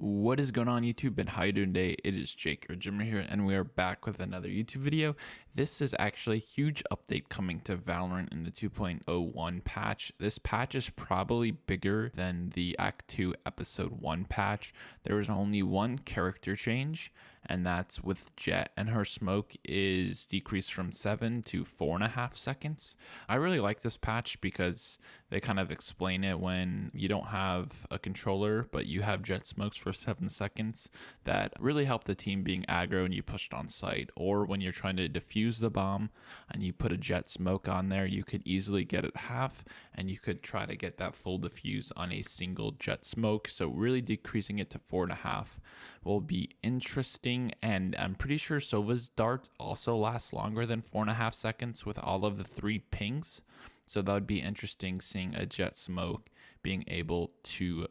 What is going on YouTube and how you doing today? It is Jake or Jmmer here and we are back with another YouTube video. This is actually a huge update coming to Valorant in the 2.01 patch. This patch is probably bigger than the Act 2 Episode 1 patch. There is only one character change, and that's with Jett, and her smoke is decreased from 7 to 4.5 seconds. I really like this patch because they kind of explain it when you don't have a controller but you have Jett smokes for 7 seconds that really help the team being aggro and you pushed on site, or when you're trying to defuse the bomb and you put a Jett smoke on there, you could easily get it half and you could try to get that full defuse on a single Jett smoke. So really decreasing it to 4.5 will be interesting, and I'm pretty sure Sova's dart also lasts longer than 4.5 seconds with all of the 3 pings. So that would be interesting, seeing a Jett smoke being able to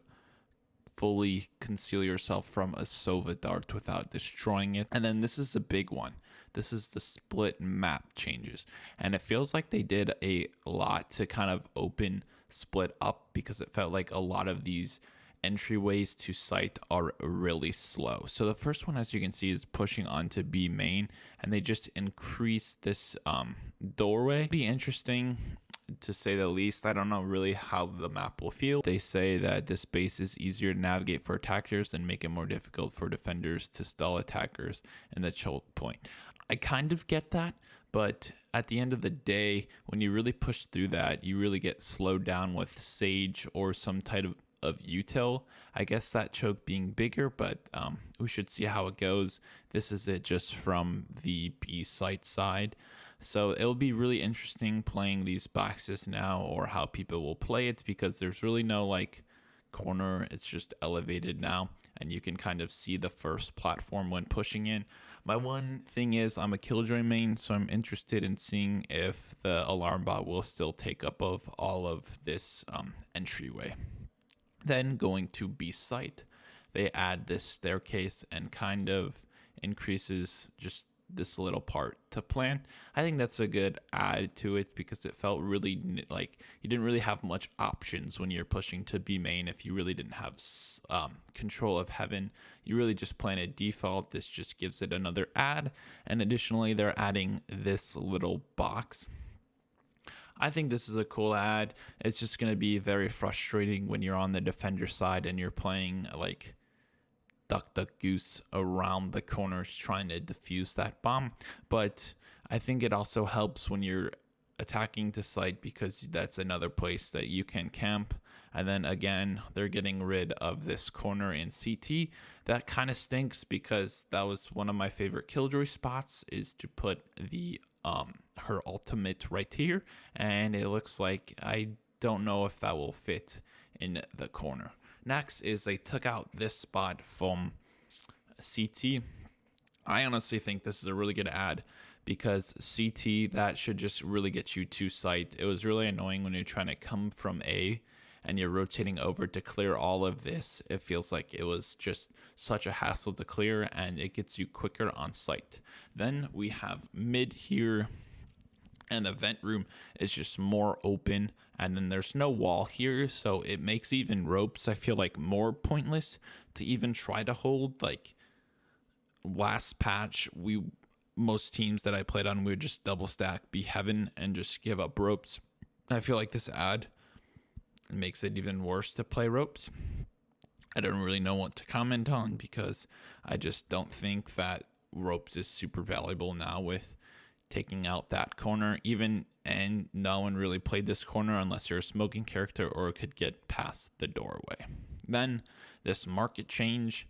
fully conceal yourself from a Sova dart without destroying it. And then this is a big one. This is the split map changes. And it feels like they did a lot to kind of open split up, because it felt like a lot of these entryways to site are really slow. So the first one, as you can see, is pushing onto B main, and they just increased this doorway. Be interesting to say the least. I don't know really how the map will feel. They say that this base is easier to navigate for attackers and make it more difficult for defenders to stall attackers in the choke point. I kind of get that, but at the end of the day, when you really push through that, you really get slowed down with Sage or some type of util. I guess that choke being bigger, but we should see how it goes. This is it just from the B site side. So it'll be really interesting playing these boxes now, or how people will play it, because there's really no like corner. It's just elevated now, and you can kind of see the first platform when pushing in. My one thing is I'm a Killjoy main, so I'm interested in seeing if the alarm bot will still take up of all of this entryway. Then going to B site, they add this staircase and kind of increases just this little part to plant. I think that's a good add to it, because it felt really like you didn't really have much options when you're pushing to B main. If you really didn't have control of heaven, you really just planted default. This just gives it another add, and additionally they're adding this little box. I think this is a cool ad. It's just going to be very frustrating when you're on the defender side and you're playing like duck goose around the corners trying to defuse that bomb. But I think it also helps when you're attacking to site, because that's another place that you can camp. And then again, they're getting rid of this corner in CT. That kind of stinks, because that was one of my favorite Killjoy spots, is to put the her ultimate right here, and it looks like I don't know if that will fit in the corner. Next is they took out this spot from CT. I honestly think this is a really good ad, because CT, that should just really get you to site. It was really annoying when you're trying to come from A and you're rotating over to clear all of this. It feels like it was just such a hassle to clear, and it gets you quicker on site. Then we have mid here, and the vent room is just more open, and then there's no wall here, so it makes even ropes, I feel like, more pointless to even try to hold. Like last patch, most teams that I played on, we would just double stack B heaven and just give up ropes. I feel like this ad makes it even worse to play ropes. I don't really know what to comment on, because I just don't think that ropes is super valuable now with taking out that corner, and no one really played this corner unless you're a smoking character or could get past the doorway. Then this market change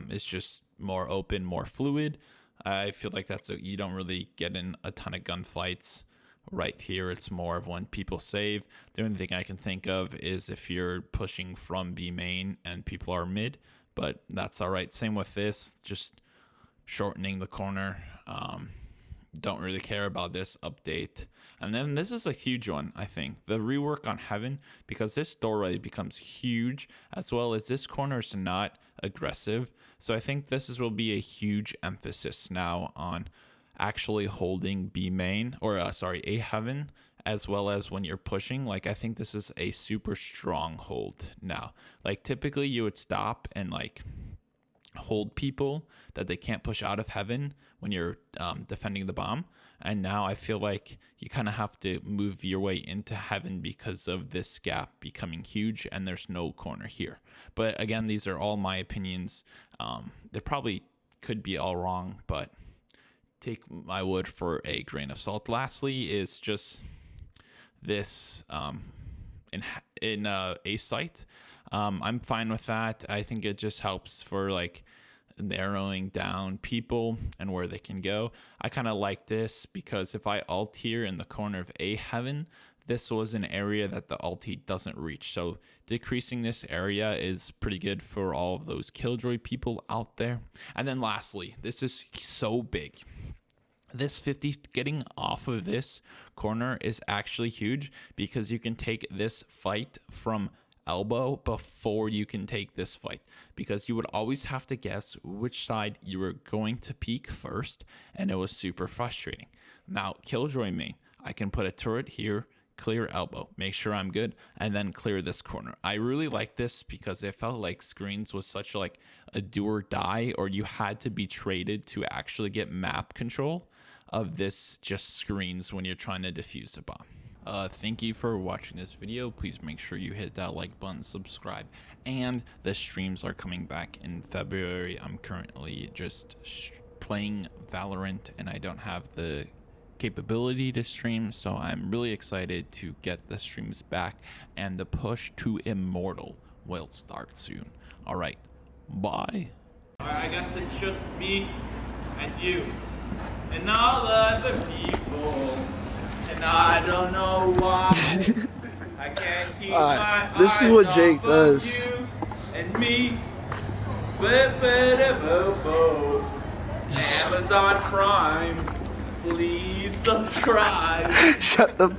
is just more open, more fluid. I feel like you don't really get in a ton of gunfights right here. It's more of when people save. The only thing I can think of is if you're pushing from B main and people are mid, but that's all right. Same with this, just shortening the corner. Don't really care about this update. And then this is a huge one, I think, the rework on heaven, because this doorway becomes huge, as well as this corner is not aggressive. So I think will be a huge emphasis now on actually holding B main, or A heaven, as well as when you're pushing. Like, I think this is a super strong hold now. Like, typically you would stop and like hold people that they can't push out of heaven when you're defending the bomb. And now I feel like you kind of have to move your way into heaven because of this gap becoming huge, and there's no corner here. But again, these are all my opinions. They probably could be all wrong, but take my word for a grain of salt. Lastly is just this in a site. I'm fine with that. I think it just helps for like narrowing down people and where they can go. I kind of like this because if I ult here in the corner of A heaven, this was an area that the ulti doesn't reach. So decreasing this area is pretty good for all of those killjoy people out there. And then lastly, this is so big. This 50 getting off of this corner is actually huge because you can take this fight from elbow before you can take this fight, because you would always have to guess which side you were going to peek first, and it was super frustrating. Now killjoy main, I can put a turret here, clear elbow, make sure I'm good, and then clear this corner. I really like this because it felt like screens was such like a do or die, or you had to be traded to actually get map control of this just screens when you're trying to defuse a bomb. Thank you for watching this video. Please make sure you hit that like button, subscribe, and the streams are coming back in February. I'm currently just playing Valorant and I don't have the capability to stream, so I'm really excited to get the streams back, and the push to Immortal will start soon. All right, bye. I guess it's just me and you and all other people. And I don't know why I can't keep my this eyes is what off Jake of does. you and me. Amazon Prime, please subscribe. Shut the